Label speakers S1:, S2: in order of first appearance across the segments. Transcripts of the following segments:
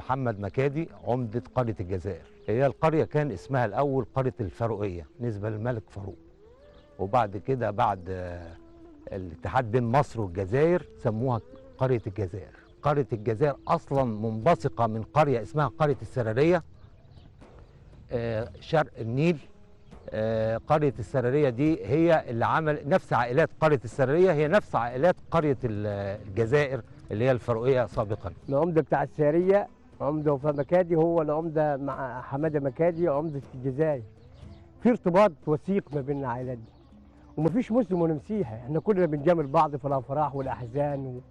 S1: محمد مكادي عمدة قرية الجزائر. هي القرية كان اسمها الأول قرية الفاروقية نسبة للملك فاروق، وبعد كده بعد الاتحاد بين مصر والجزائر سموها قرية الجزائر. قرية الجزائر أصلا منبثقة من قرية اسمها قرية السرارية شرق النيل. قرية السرارية دي هي اللي عمل نفس عائلات قرية السرارية، هي نفس عائلات قرية الجزائر اللي هي الفاروقية سابقا.
S2: العمدة بتاع السرارية عمدة وفاء مكادي، هو العمدة مع حمادة مكادي عمدة الجزائر. في ارتباط وثيق ما بين العائلات دي، ومفيش مسلم ولا مسيحي، احنا كلنا بنجامل بعض في الافراح والاحزان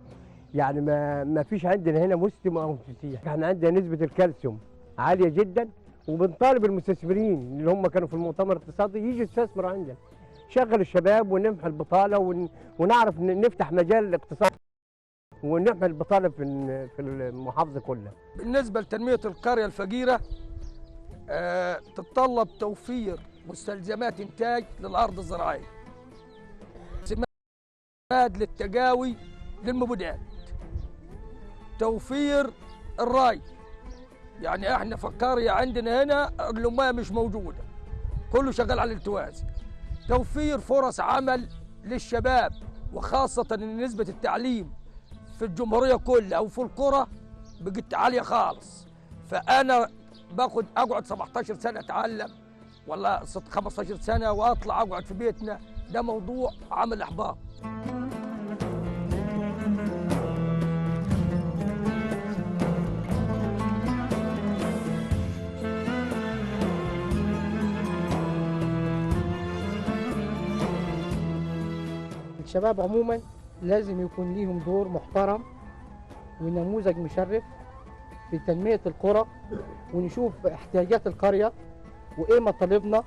S2: يعني ما فيش عندنا هنا مسلم او مسيحي. احنا عندنا نسبة الكالسيوم عالية جدا، وبنطالب المستثمرين اللي هم كانوا في المؤتمر الاقتصادي يجوا يستثمروا عندنا، شغل الشباب ونمحي البطالة ونعرف نفتح مجال الاقتصاد ونمحي البطالة في المحافظة كلها.
S3: بالنسبة لتنمية القرية الفقيرة تتطلب توفير مستلزمات إنتاج للأرض الزراعية، سماد للتقاوي للمبيدات، توفير الري. يعني احنا في القرية عندنا هنا المياه مش موجودة، كله شغال على الالتواز. توفير فرص عمل للشباب، وخاصة ان نسبة التعليم في الجمهورية كلها او في القرى بقت عالية خالص. فانا اقعد 17 سنة اتعلم ولا 15 سنة واطلع اقعد في بيتنا، ده موضوع عمل احباط.
S4: الشباب عموما لازم يكون ليهم دور محترم ونموذج مشرف في تنمية القرى، ونشوف احتياجات القرية وايه مطالبنا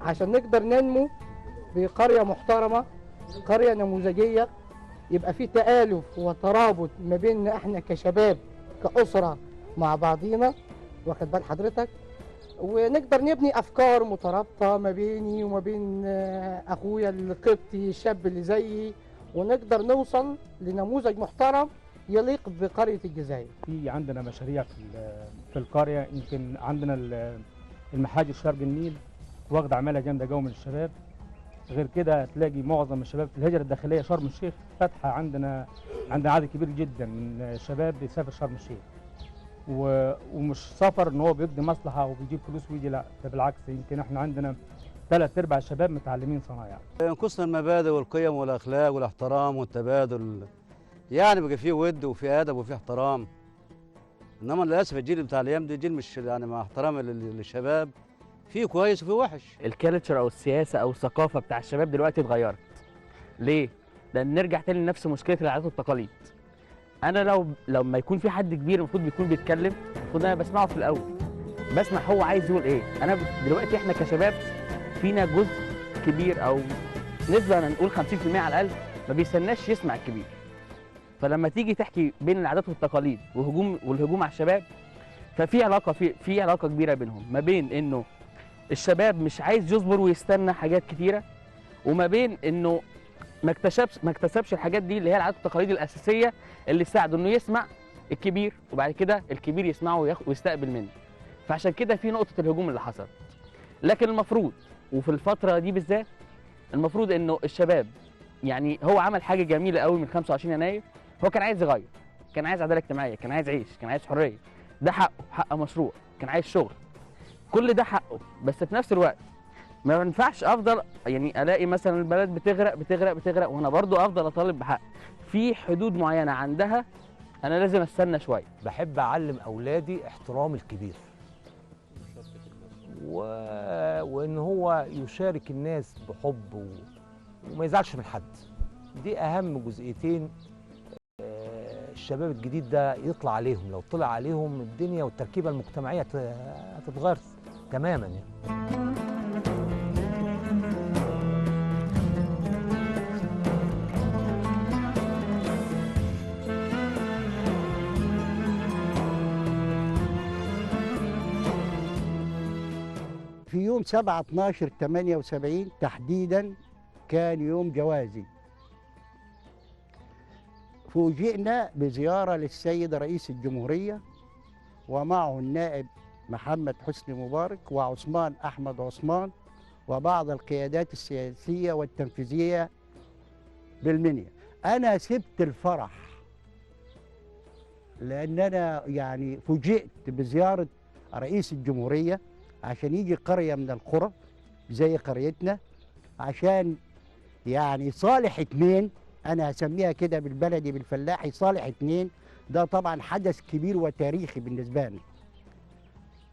S4: عشان نقدر ننمو بقرية محترمة، قرية نموذجية، يبقى في تآلف وترابط ما بيننا احنا كشباب كأسرة مع بعضينا، واخد بال حضرتك، ونقدر نبني افكار مترابطه ما بيني وما بين اخويا القبطي الشاب اللي زيي، ونقدر نوصل لنموذج محترم يليق بقريه الجزائر.
S5: في عندنا مشاريع في القريه، يمكن عندنا المحاجر شرق النيل واخد عماله جامده قوي من الشباب. غير كده هتلاقي معظم الشباب في الهجره الداخليه شرم الشيخ فاتحه عندنا عدد كبير جدا من الشباب بيسافر شرم الشيخ، ومش سفر ان هو بيقضي مصلحه وبيجيب فلوس ويجي، لا ده بالعكس. يمكن احنا عندنا 3/4 الشباب متعلمين صنايع.
S6: ينقصنا المبادئ والقيم والاخلاق والاحترام والتبادل، يعني بقى فيه ود وفيه ادب وفيه احترام. انما للاسف الجيل بتاع الايام دي جيل مش، يعني مع احترامي للشباب، فيه كويس وفيه وحش.
S7: الكالتشر او السياسه او الثقافه بتاع الشباب دلوقتي اتغيرت. ليه؟ لان نرجع تاني لنفس مشكله العادات والتقاليد. انا لما يكون في حد كبير المفروض بيكون بيتكلم، المفروض انا بسمعه في الاول، بسمع هو عايز يقول ايه. انا دلوقتي احنا كشباب فينا جزء كبير او نسبه أنا نقول 50% على الاقل ما بيستناش يسمع الكبير. فلما تيجي تحكي بين العادات والتقاليد والهجوم على الشباب، ففي علاقه في علاقه كبيره بينهم، ما بين انه الشباب مش عايز يصبر ويستنى حاجات كتيره، وما بين انه ما اكتسبش الحاجات دي اللي هي العادات والتقاليد الاساسيه اللي تساعده انه يسمع الكبير، وبعد كده الكبير يسمعه ويستقبل منه. فعشان كده في نقطه الهجوم اللي حصلت. لكن المفروض وفي الفتره دي بالذات المفروض انه الشباب، يعني هو عمل حاجه جميله قوي من 25 يناير، هو كان عايز يغير، كان عايز عداله اجتماعيه، كان عايز عيش، كان عايز حريه، ده حقه، حق مشروع، كان عايز شغل، كل ده حقه. بس في نفس الوقت ما ينفعش افضل يعني الاقي مثلا البلد بتغرق بتغرق بتغرق وانا برضو افضل اطالب بحق. في حدود معينه عندها انا لازم استنى شويه.
S1: بحب اعلم اولادي احترام الكبير وان هو يشارك الناس بحب وما يزعلش من حد. دي اهم جزئيتين الشباب الجديد ده يطلع عليهم. لو طلع عليهم الدنيا والتركيبه المجتمعيه هتتغير تماما يعني.
S8: في يوم 7/12/78 تحديدا كان يوم جوازي، فوجئنا بزيارة للسيد رئيس الجمهورية ومعه النائب محمد حسني مبارك وعثمان أحمد عثمان وبعض القيادات السياسية والتنفيذية بالمنيا. أنا سبت الفرح لأن أنا يعني فوجئت بزيارة رئيس الجمهورية عشان يجي قرية من القرى زي قريتنا عشان يعني صالح اتنين، أنا هسميها كده بالبلدي بالفلاحي صالح اتنين. ده طبعا حدث كبير وتاريخي بالنسبة لي.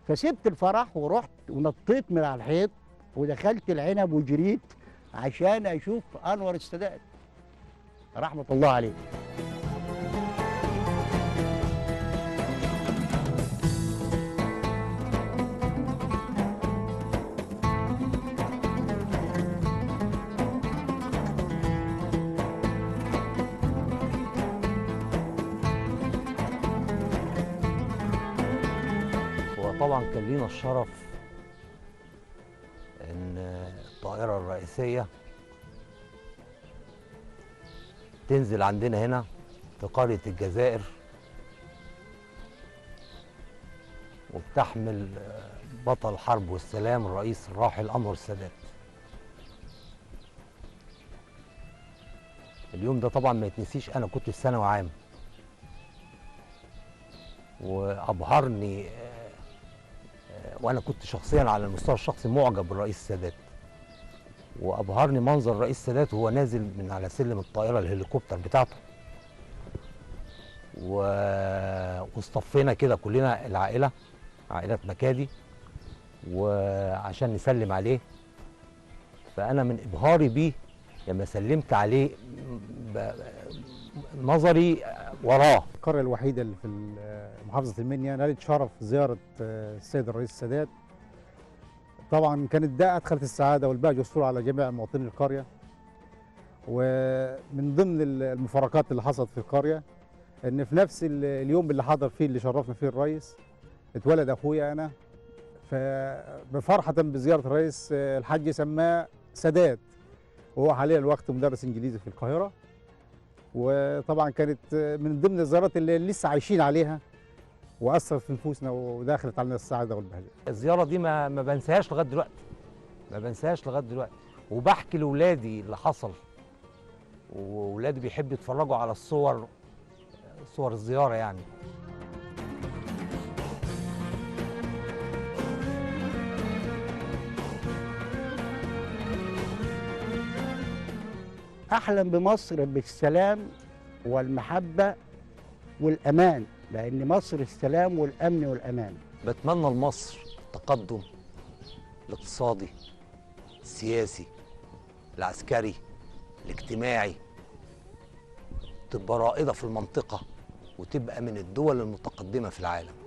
S8: فسبت الفرح ورحت ونطيت من على الحيط ودخلت العنب وجريت عشان أشوف أنور السادات رحمة الله عليه.
S1: وطبعا كان لينا الشرف ان الطائرة الرئيسية تنزل عندنا هنا في قرية الجزائر وبتحمل بطل الحرب والسلام الرئيس الراحل أنور السادات. اليوم ده طبعا ما يتنسيش، أنا كنت في ثانوي عام وأبهرني، وأنا كنت شخصيا على المستوى الشخصي معجب بالرئيس السادات، وأبهرني منظر الرئيس السادات وهو نازل من على سلم الطائرة الهليكوبتر بتاعته، واصطفينا كده كلنا العائلة، عائلة مكادي، وعشان نسلم عليه. فأنا من إبهاري بيه لما سلمت عليه نظري وراه.
S9: القرية الوحيدة اللي في محافظة المنيا نالت شرف زيارة السيد الرئيس السادات. طبعا كانت ده أدخلت السعادة والبهجة والسرور على جميع مواطني القرية. ومن ضمن المفارقات اللي حصلت في القرية إن في نفس اليوم اللي حضر فيه اللي شرفنا فيه الرئيس اتولد أخويا أنا، فبفرحة بزيارة الرئيس الحاج سماه سادات، وهو حاليا الوقت مدرس إنجليزي في القاهرة. وطبعا كانت من ضمن الزيارات اللي لسه عايشين عليها واثرت في نفوسنا ودخلت علينا السعاده والبهجه.
S1: الزياره دي ما بنساهاش لغايه دلوقتي، ما بنساهاش لغايه دلوقتي، وبحكي لاولادي اللي حصل، واولادي بيحبوا يتفرجوا على الصور، صور الزياره يعني.
S8: أحلم بمصر بالسلام والمحبة والأمان، لأن مصر السلام والأمن والأمان.
S1: بتمنى لمصر التقدم الاقتصادي، السياسي، العسكري، الاجتماعي، تبقى رائدة في المنطقة وتبقى من الدول المتقدمة في العالم.